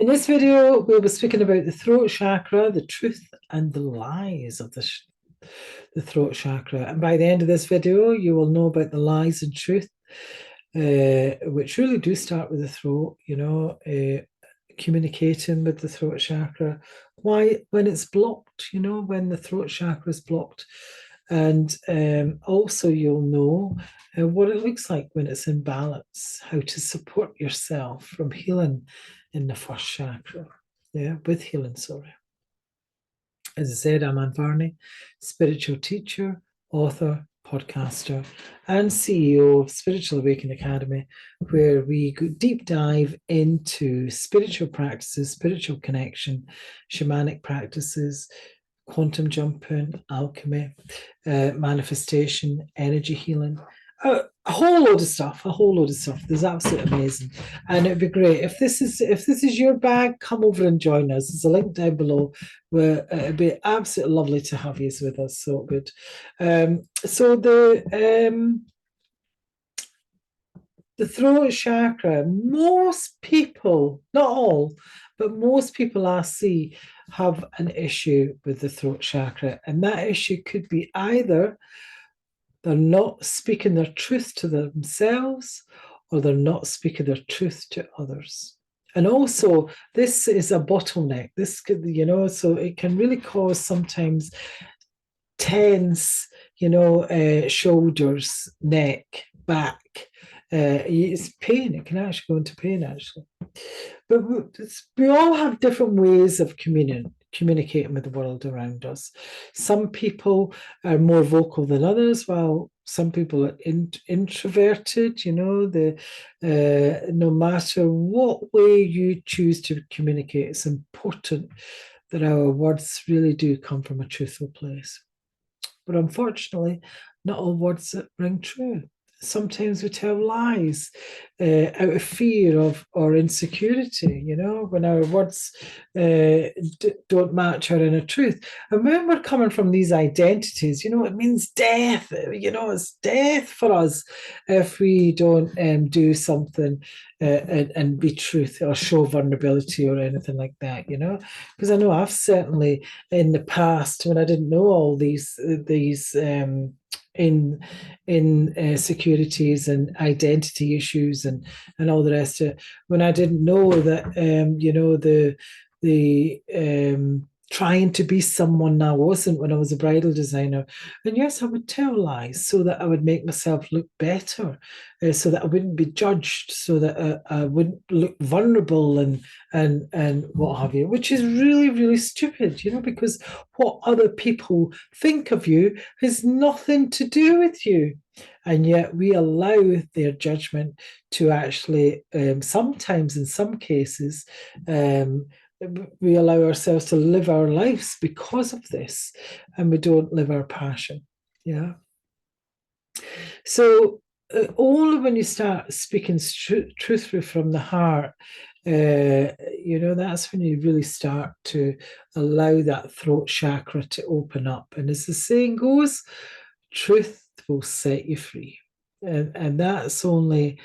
In this video, we'll be speaking about the throat chakra, the truth and the lies of the throat chakra. And by the end of this video, you will know about the lies and truth, which really do start with the throat, communicating with the throat chakra. Why, when it's blocked, when the throat chakra is blocked. And also, you'll know what it looks like when it's in balance, how to support yourself from healing in the first chakra. Yeah, with healing, sorry. As I said, I'm Varney, spiritual teacher, author, podcaster, and CEO of Spiritual Awakening Academy, where we go deep dive into spiritual practices, spiritual connection, shamanic practices, quantum jumping, alchemy, manifestation, energy healing, a whole load of stuff. There's absolutely amazing, and it'd be great if this is your bag. Come over and join us. There's a link down below where it'd be absolutely lovely to have you with us. So good. So the throat chakra, most people, not all, but most people I see have an issue with the throat chakra. And that issue could be either they're not speaking their truth to themselves or they're not speaking their truth to others. And also, this is a bottleneck. This could, so it can really cause sometimes tense, shoulders, neck, back. It's pain. It can actually go into pain, actually. But we all have different ways of communicating with the world around us. Some people are more vocal than others, while some people are introverted. No matter what way you choose to communicate, it's important that our words really do come from a truthful place. But unfortunately, not all words that ring true. Sometimes we tell lies out of fear of or insecurity, when our words don't match our inner truth. And when we're coming from these identities, it means death. It's death for us if we don't do something and be truth or show vulnerability or anything like that, because I know I've certainly in the past when I didn't know all these in securities and identity issues and all the rest of it, when I didn't know that the trying to be someone I wasn't when I was a bridal designer. And yes, I would tell lies so that I would make myself look better, so that I wouldn't be judged, so that I wouldn't look vulnerable and what have you, which is really, really stupid, because what other people think of you has nothing to do with you. And yet we allow their judgment to actually, sometimes in some cases, we allow ourselves to live our lives because of this, and we don't live our passion. Yeah. So only when you start speaking truthfully from the heart, that's when you really start to allow that throat chakra to open up. And as the saying goes, truth will set you free. And that's only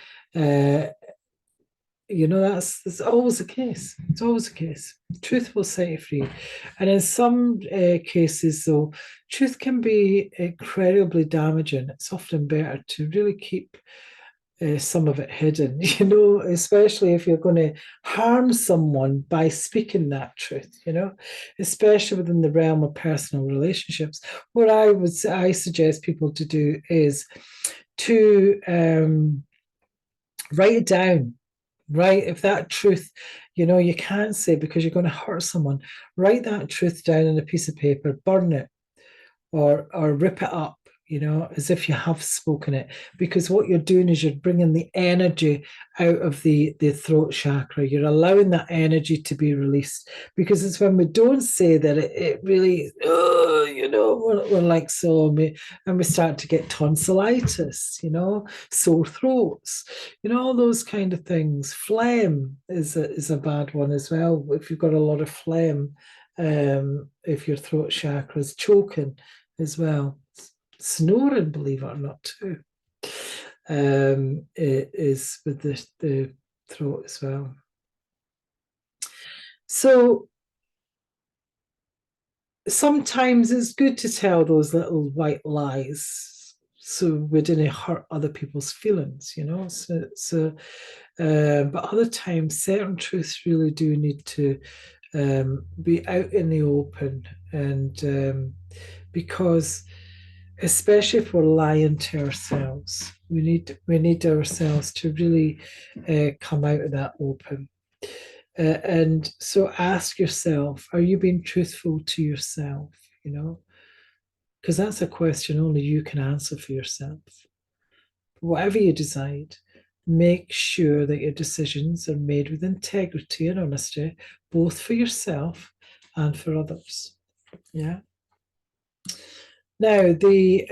that's always the case. It's always the case. Truth will set you free. And in some cases, though, truth can be incredibly damaging. It's often better to really keep some of it hidden, especially if you're going to harm someone by speaking that truth, especially within the realm of personal relationships. What I suggest people to do is to write it down. Right, if that truth, you can't say because you're going to hurt someone, write that truth down on a piece of paper, burn it, or rip it up, as if you have spoken it. Because what you're doing is you're bringing the energy out of the throat chakra. You're allowing that energy to be released. Because it's when we don't say that it really, we're like so, and we start to get tonsillitis, sore throats, all those kind of things. Phlegm is a bad one as well. If you've got a lot of phlegm, if your throat chakra is choking as well. Snoring, believe it or not, too, it is with the throat as well. So sometimes it's good to tell those little white lies so we didn't hurt other people's feelings, but other times certain truths really do need to be out in the open, and because especially if we're lying to ourselves, we need ourselves to really come out of that open. And so ask yourself, are you being truthful to yourself? You know, because that's a question only you can answer for yourself. Whatever you decide, make sure that your decisions are made with integrity and honesty, both for yourself and for others. Yeah. Now, the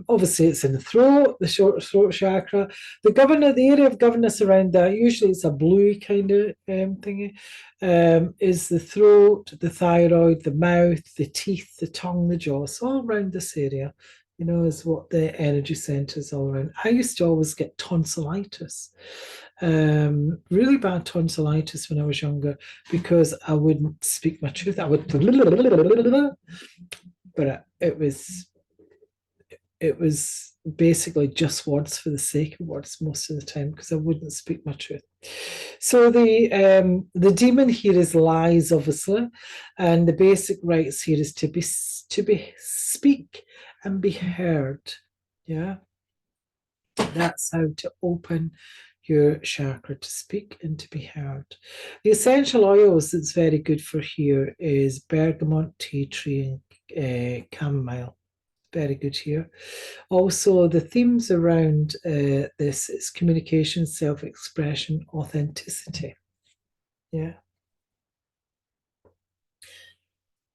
obviously it's in the throat, the short throat chakra. The area of governance around that, usually it's a bluey kind of thingy, is the throat, the thyroid, the mouth, the teeth, the tongue, the jaw. So all around this area, is what the energy centers all around. I used to always get tonsillitis, really bad tonsillitis when I was younger because I wouldn't speak my truth. I would, but it was basically just words for the sake of words most of the time because I wouldn't speak my truth. So the demon here is lies, obviously, and the basic rights here is to be speak and be heard. Yeah, that's how to open your chakra, to speak and to be heard. The essential oils that's very good for here is bergamot, tea tree, and chamomile. Very good here. Also, the themes around this is communication, self-expression, authenticity. Yeah.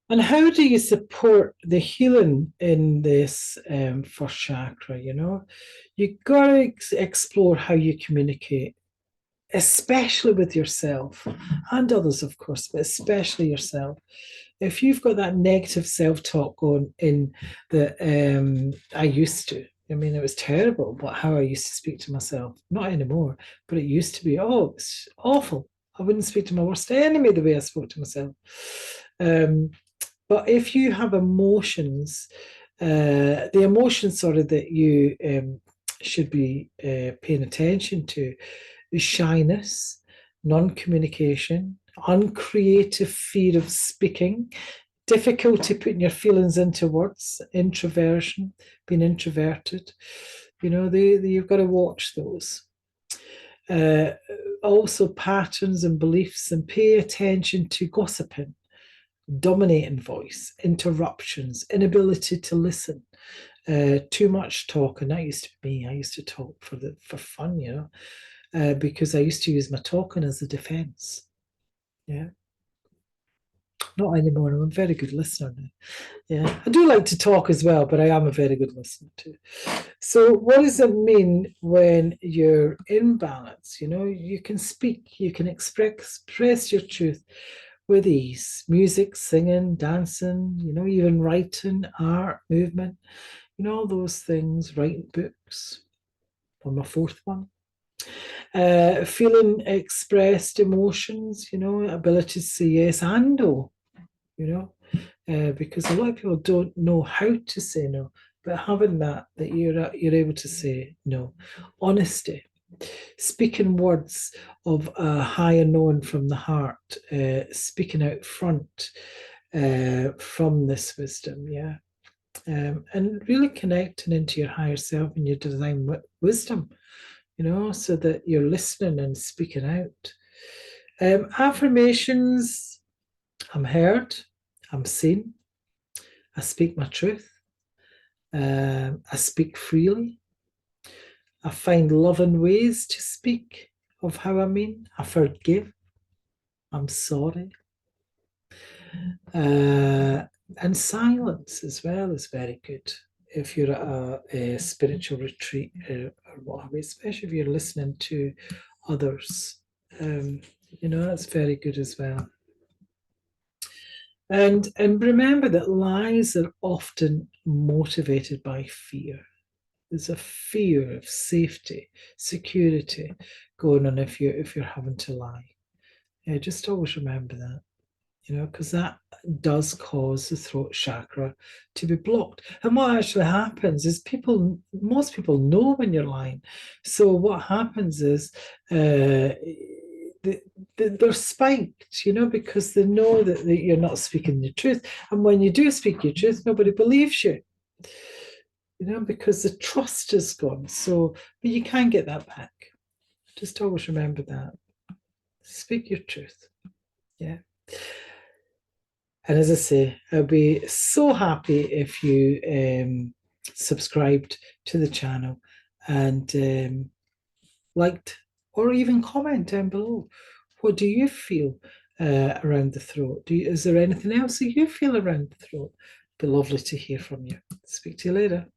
And how do you support the healing in this first chakra? You got to explore how you communicate, especially with yourself and others, of course, but especially yourself. If you've got that negative self-talk going in, I used to. I mean, it was terrible, but how I used to speak to myself. Not anymore, but it used to be, oh, it's awful. I wouldn't speak to my worst enemy the way I spoke to myself. But if you have emotions, the emotions sort of that you should be paying attention to is shyness, non-communication, uncreative fear of speaking, difficulty putting your feelings into words, introversion, being introverted. You've got to watch those. Uh, Also, patterns and beliefs, and pay attention to gossiping, dominating voice, interruptions, inability to listen, too much talk. And that used to be me. I used to talk for fun, because I used to use my talking as a defense. Yeah. Not anymore. I'm a very good listener now. Yeah. I do like to talk as well, but I am a very good listener too. So, what does it mean when you're in balance? You can speak, you can express your truth with ease. Music, singing, dancing, even writing, art, movement, all those things, writing books. On my fourth one. Feeling expressed emotions, ability to say yes and no, you know, because a lot of people don't know how to say no, but having that you're able to say no. Honesty, speaking words of a higher knowing from the heart, speaking out front from this wisdom, yeah. And really connecting into your higher self and your divine wisdom, so that you're listening and speaking out. Affirmations: I'm heard, I'm seen, I speak my truth, I speak freely, I find loving ways to speak of how I mean, I forgive, I'm sorry. And silence as well is very good if you're at a spiritual retreat or what have you, especially if you're listening to others. That's very good as well. And remember that lies are often motivated by fear. There's a fear of safety, security going on if you're having to lie. Yeah, just always remember that. because that does cause the throat chakra to be blocked. And what actually happens is most people know when you're lying. So what happens is they're spiked, because they know that you're not speaking the truth. And when you do speak your truth, nobody believes you, because the trust is gone. So, but you can get that back. Just always remember that. Speak your truth. Yeah. And as I say, I'll be so happy if you subscribed to the channel and liked or even comment down below. What do you feel around the throat? Is there anything else that you feel around the throat? It'd be lovely to hear from you. Speak to you later.